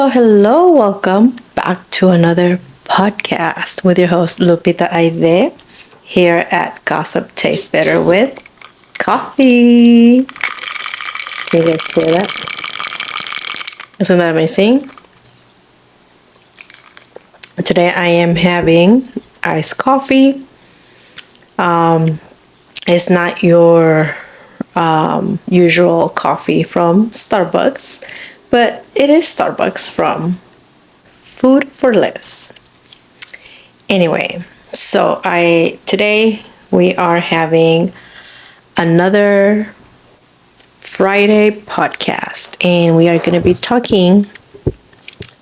Hello. Welcome back to another podcast with your host, Lupita Aide, here at Gossip Tastes Better with Coffee. Can you guys hear that? Isn't that amazing? Today I am having iced coffee. It's not your usual coffee from Starbucks, but it is Starbucks from Food for Less. Anyway, so today we are having another Friday podcast, and we are going to be talking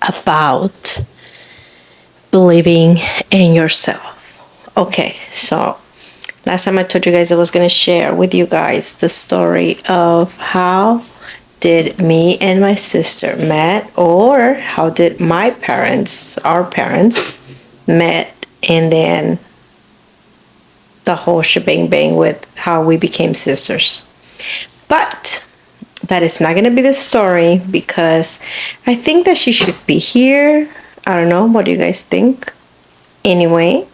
about believing in yourself. Okay, so last time I told you guys I was going to share with you guys the story of how did me and my sister met, or how did our parents met, and then the whole shebang bang with how we became sisters. But that is not going to be the story because I think that she should be here. I don't know. What do you guys think? Anyway,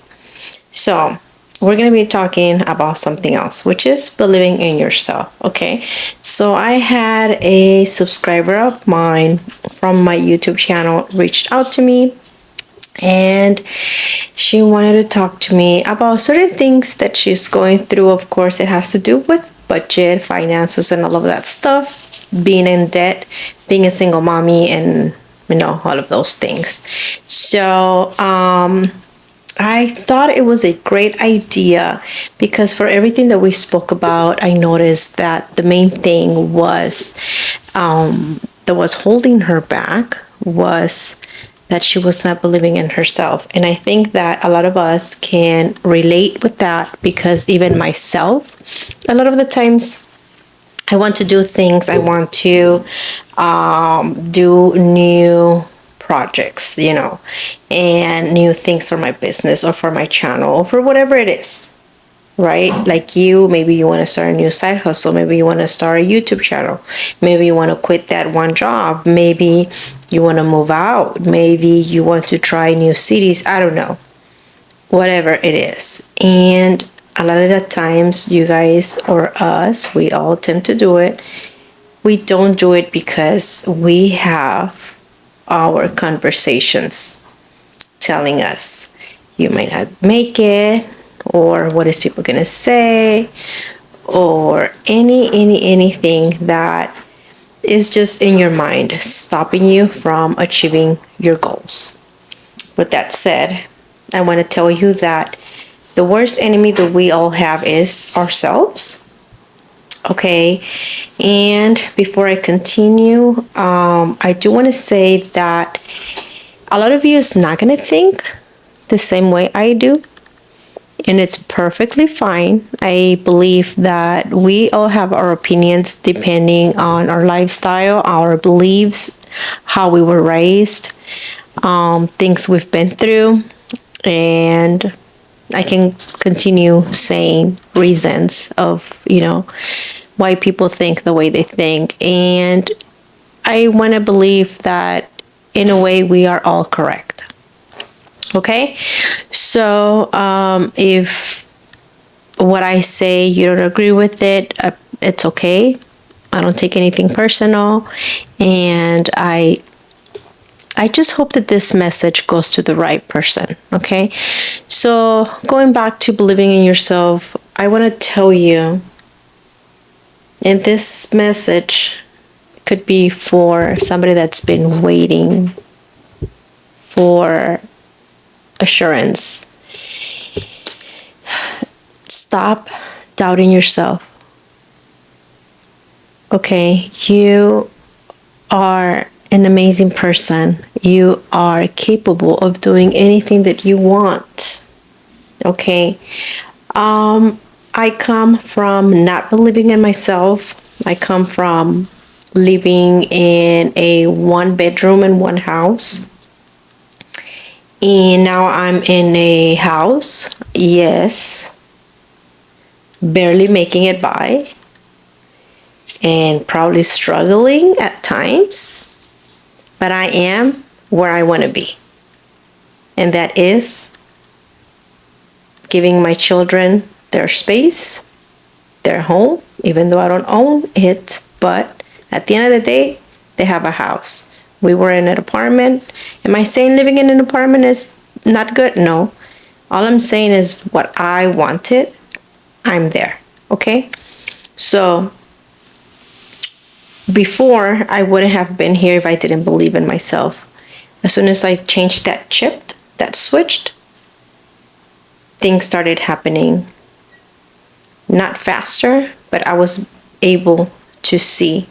so we're going to be talking about something else, which is believing in yourself. Okay. So I had a subscriber of mine from my YouTube channel reached out to me, and she wanted to talk to me about certain things that she's going through. Of course, it has to do with budget, finances, and all of that stuff, being in debt, being a single mommy, and all of those things. So I thought it was a great idea because for everything that we spoke about, I noticed that the main thing was that was holding her back was that she was not believing in herself. And I think that a lot of us can relate with that because even myself, a lot of the times I want to do things, I want to do new projects, and new things for my business or for my channel or for whatever it is, right? Like maybe you want to start a new side hustle, maybe you want to start a YouTube channel, maybe you want to quit that one job, maybe you want to move out, maybe you want to try new cities, I don't know, whatever it is. And a lot of the times you guys or us, we all tend to do it. We don't do it because we have our conversations telling us you might not make it, or what is people gonna say, or anything that is just in your mind stopping you from achieving your goals. With that said, I want to tell you that the worst enemy that we all have is ourselves. Okay, and before I continue, I do want to say that a lot of you is not going to think the same way I do, and it's perfectly fine. I believe that we all have our opinions depending on our lifestyle, our beliefs, how we were raised, things we've been through, and I can continue saying reasons of, why people think the way they think. And I want to believe that in a way we are all correct. Okay? So if what I say you don't agree with it, it's okay. I don't take anything personal. And I just hope that this message goes to the right person, okay? So going back to believing in yourself, I want to tell you, and this message could be for somebody that's been waiting for assurance. Stop doubting yourself, okay? You are an amazing person. You are capable of doing anything that you want. Okay. I come from not believing in myself. I come from living in a 1-bedroom in one house. And now I'm in a house. Yes. Barely making it by. And probably struggling at times. but I am where I want to be. And that is giving my children their space, their home, even though I don't own it. But at the end of the day, they have a house. We were in an apartment. Am I saying living in an apartment is not good? No. All I'm saying is what I wanted, I'm there. Okay? So before, I wouldn't have been here if I didn't believe in myself. As soon as I changed that switched, things started happening. Not faster, but I was able to see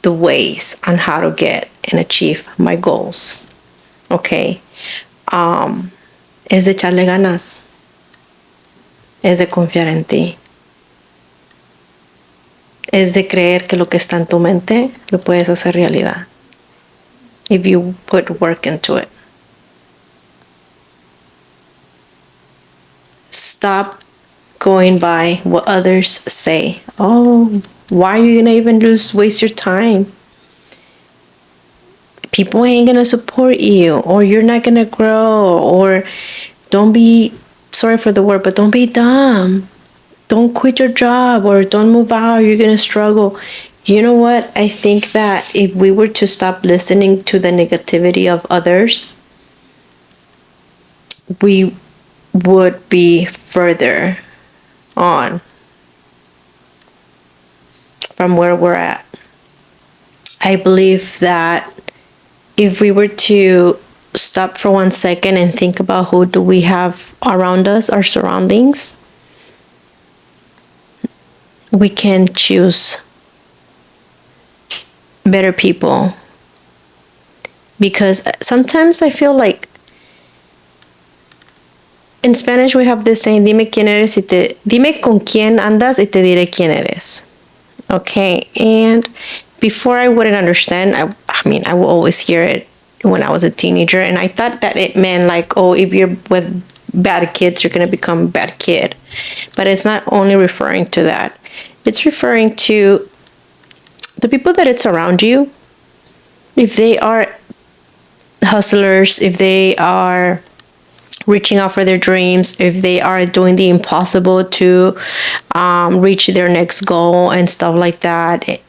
the ways on how to get and achieve my goals. Okay? Es de echarle ganas. Es de confiar en ti. Es de creer que lo que está en tu mente lo puedes hacer realidad. If you put work into it. Stop going by what others say. Oh, why are you gonna even waste your time? People ain't gonna support you, or you're not gonna grow, or don't be, sorry for the word, but don't be dumb. Don't quit your job, or don't move out, you're gonna struggle. You know what? I think that if we were to stop listening to the negativity of others, we would be further on from where we're at. I believe that if we were to stop for 1 second and think about who do we have around us, our surroundings, we can choose better people. Because sometimes I feel like in Spanish we have this saying, dime quién eres dime con quién andas y te diré quién eres. Okay, and before I wouldn't understand, I mean, I will always hear it when I was a teenager, and I thought that it meant like, oh, if you're with bad kids, you're going to become a bad kid. But it's not only referring to that. It's referring to the people that it's around you. If they are hustlers, if they are reaching out for their dreams, if they are doing the impossible to reach their next goal and stuff like that,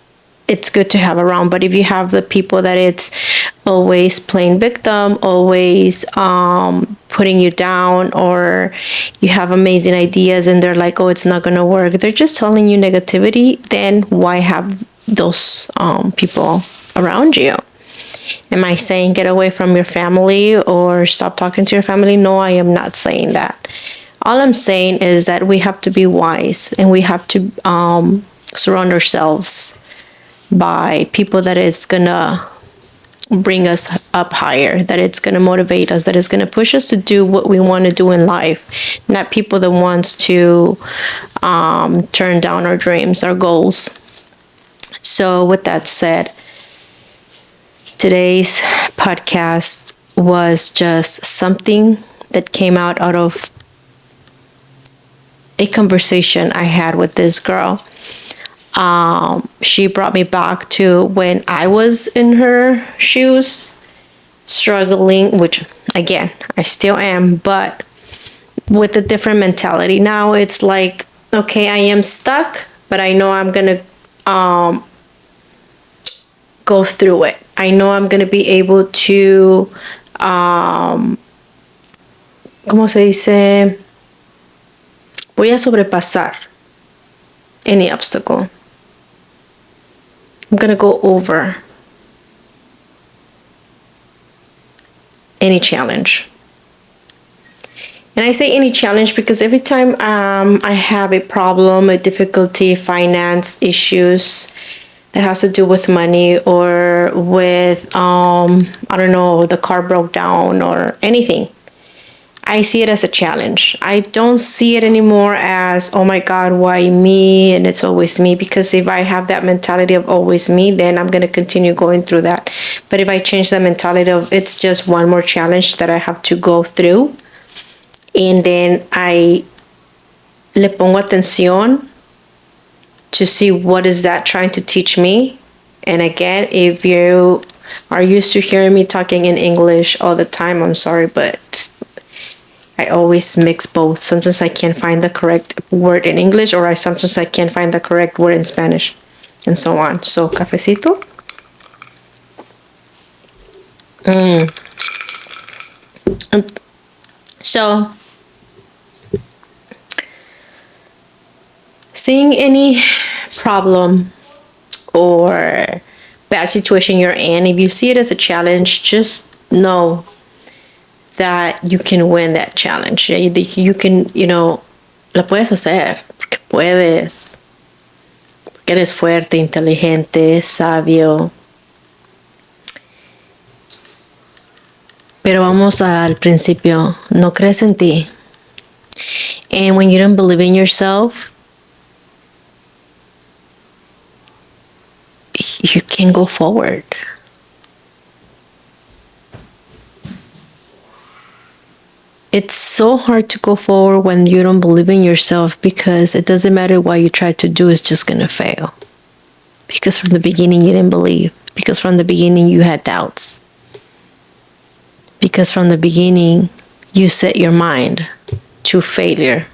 it's good to have around. But if you have the people that it's always playing victim, always putting you down, or you have amazing ideas and they're like, oh, it's not going to work, they're just telling you negativity, then why have those people around you? Am I saying get away from your family or stop talking to your family? No, I am not saying that. All I'm saying is that we have to be wise, and we have to surround ourselves by people that is gonna bring us up higher, that it's gonna motivate us, that is gonna push us to do what we want to do in life, not people that wants to turn down our dreams, our goals. So with that said, today's podcast was just something that came out of a conversation I had with this girl. She brought me back to when I was in her shoes, struggling, which again, I still am, but with a different mentality. Now it's like, okay, I am stuck, but I know I'm going to go through it. I know I'm going to be able to, ¿cómo se dice? Voy a sobrepasar any obstacle. I'm going to go over any challenge. And I say any challenge because every time I have a problem, a difficulty, finance issues that has to do with money, or with, I don't know, the car broke down or anything, I see it as a challenge. I don't see it anymore as, oh my God, why me? And it's always me. Because if I have that mentality of always me, then I'm going to continue going through that. But if I change the mentality of it's just one more challenge that I have to go through, and then I le pongo atención to see what is that trying to teach me. And again, if you are used to hearing me talking in English all the time, I'm sorry, but I always mix both. Sometimes I can't find the correct word in English, or sometimes I can't find the correct word in Spanish, and so on. So, cafecito. So, seeing any problem or bad situation you're in, if you see it as a challenge, just know that you can win that challenge. You can, la puedes hacer, porque puedes, porque eres fuerte, inteligente, sabio. Pero vamos al principio, no crees en ti. And when you don't believe in yourself, you can go forward. It's so hard to go forward when you don't believe in yourself, because it doesn't matter what you try to do, it's just going to fail. Because from the beginning you didn't believe. Because from the beginning you had doubts. Because from the beginning you set your mind to failure,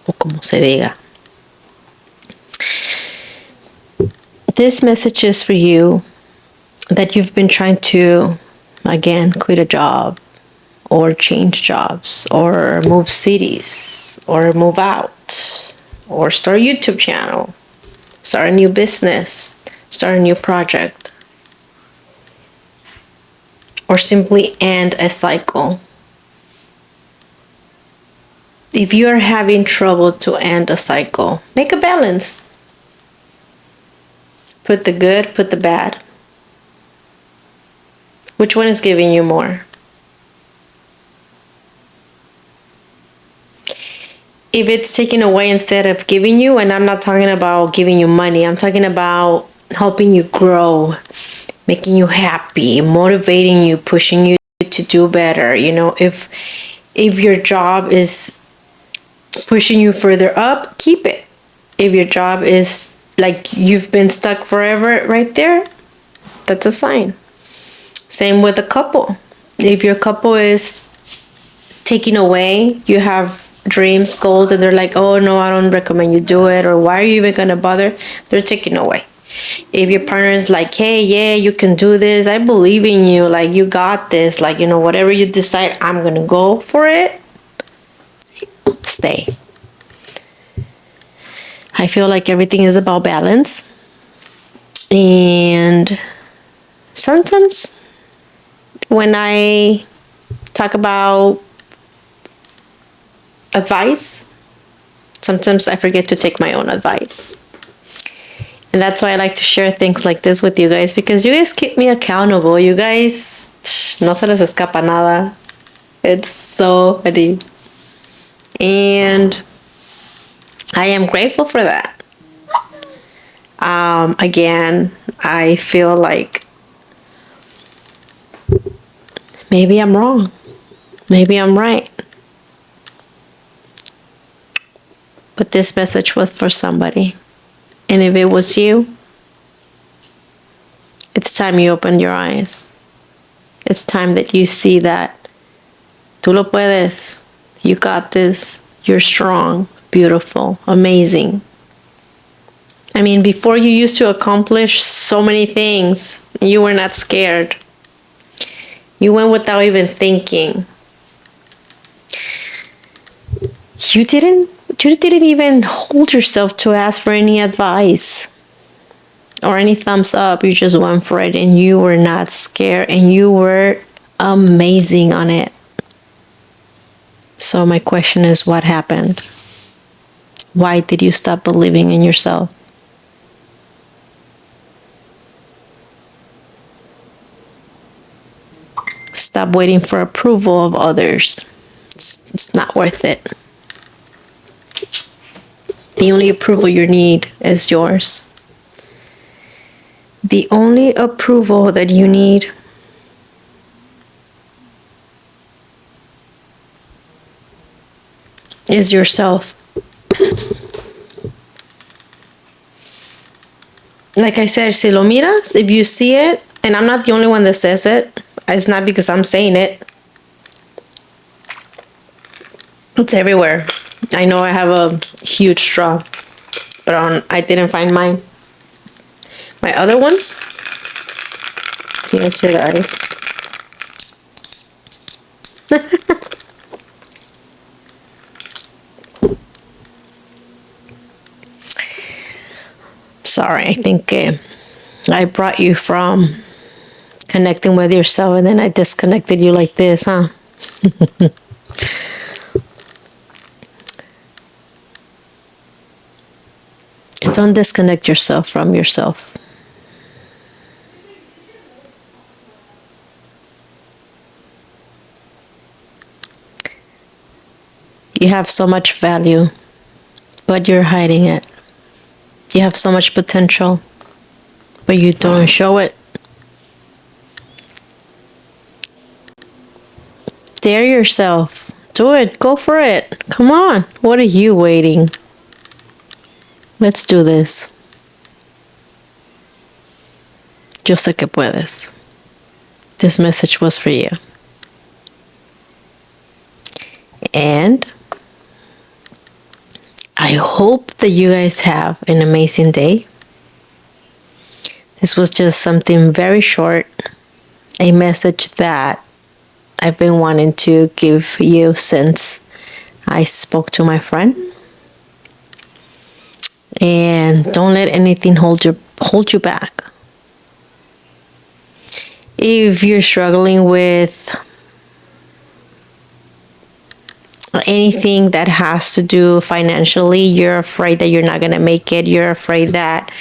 o como se diga. This message is for you that you've been trying to, again, quit a job, or change jobs, or move cities, or move out, or start a YouTube channel, start a new business, start a new project, or simply end a cycle. If you are having trouble to end a cycle, make a balance. Put the good, put the bad. Which one is giving you more? If it's taken away instead of giving you, and I'm not talking about giving you money, I'm talking about helping you grow, making you happy, motivating you, pushing you to do better. If your job is pushing you further up, keep it. If your job is like you've been stuck forever right there, that's a sign. Same with a couple. If your couple is taking away, you have dreams, goals, and they're like, oh no, I don't recommend you do it, or why are you even gonna bother? They're taking away. If your partner is like, hey, yeah, you can do this, I believe in you, like you got this, like, whatever you decide, I'm gonna go for it, stay. I feel like everything is about balance. And sometimes when I talk about advice, sometimes I forget to take my own advice. And that's why I like to share things like this with you guys, because you guys keep me accountable. You guys, no se les escapa nada. It's so funny. And I am grateful for that. Again, I feel like maybe I'm wrong. Maybe I'm right. But this message was for somebody. And if it was you, it's time you opened your eyes. It's time that you see that tú lo puedes. You got this. You're strong, beautiful, amazing. I mean, before you used to accomplish so many things, you were not scared. You went without even thinking. You didn't even hold yourself to ask for any advice or any thumbs up. You just went for it, and you were not scared, and you were amazing on it. So my question is, what happened? Why did you stop believing in yourself? Stop waiting for approval of others. It's not worth it. The only approval you need is yours. The only approval that you need is yourself. Like I said, si lo miras, if you see it, And I'm not the only one that says it. It's not because I'm saying it. It's everywhere. I know I have a huge straw, but I didn't find mine. My other ones, you guys hear the ice? Sorry, I think I brought you from connecting with yourself and then I disconnected you like this, huh? Don't disconnect yourself from yourself. You have so much value, but you're hiding it. You have so much potential, but you don't show it. Dare yourself. Do it. Go for it. Come on. What are you waiting? Let's do this. Yo sé que puedes. This message was for you. And I hope that you guys have an amazing day. This was just something very short, a message that I've been wanting to give you since I spoke to my friend. And don't let anything hold you back. If you're struggling with anything that has to do financially, you're afraid that you're not going to make it, you're afraid that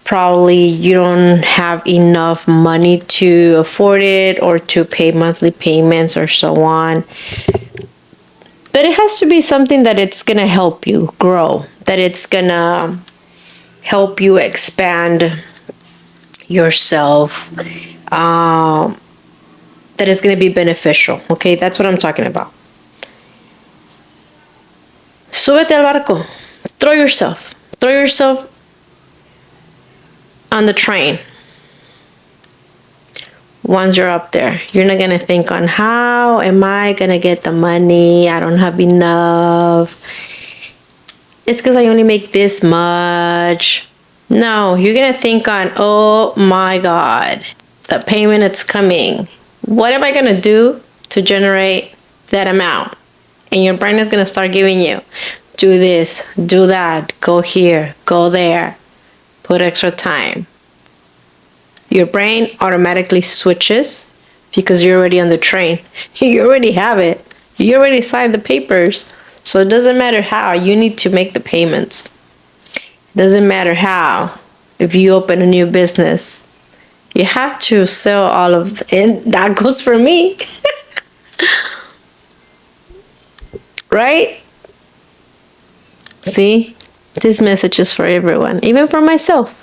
probably you don't have enough money to afford it or to pay monthly payments or so on. But it has to be something that it's going to help you grow, that it's going to help you expand yourself, that is going to be beneficial. Okay, that's what I'm talking about. Súbete al barco. Throw yourself on the train. Once you're up there, you're not going to think on how am I going to get the money? I don't have enough. It's because I only make this much. No, you're going to think on, oh my God, the payment is coming. What am I going to do to generate that amount? And your brain is going to start giving you, do this, do that, go here, go there, put extra time. Your brain automatically switches because you're already on the train. You already have it. You already signed the papers. So it doesn't matter how. You need to make the payments. It doesn't matter how. If you open a new business, you have to sell all of it. And that goes for me. Right? See? This message is for everyone. Even for myself.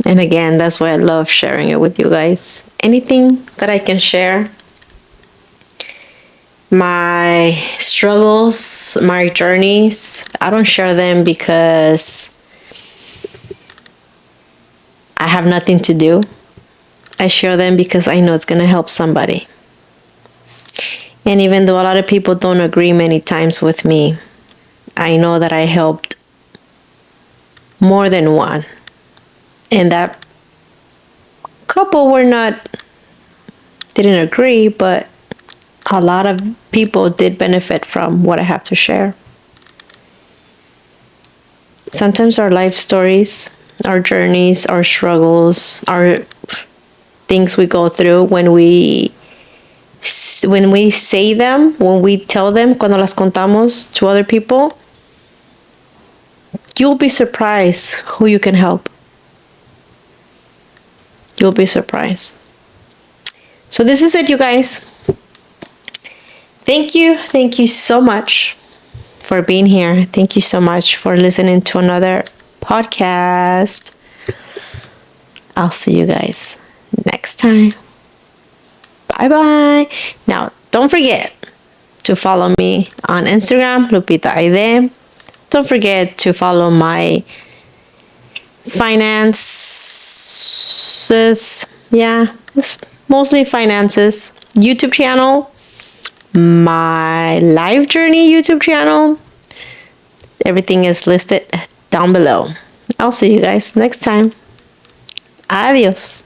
And again, that's why I love sharing it with you guys. Anything that I can share, my struggles, my journeys, I don't share them because I have nothing to do. I share them because I know it's going to help somebody. And even though a lot of people don't agree many times with me, I know that I helped more than one. And that couple didn't agree, but a lot of people did benefit from what I have to share. Sometimes our life stories, our journeys, our struggles, our things we go through, when we say them, when we tell them, cuando las contamos to other people, you'll be surprised who you can help. You'll be surprised. So this is it, you guys. Thank you so much for being here. Thank you so much for listening to another podcast. I'll see you guys next time. Bye-bye. Now, don't forget to follow me on Instagram, Lupita Aide. Don't forget to follow my finance courses. Yeah, it's mostly finances. YouTube channel, my life journey YouTube channel. Everything is listed down below. I'll see you guys next time. Adios.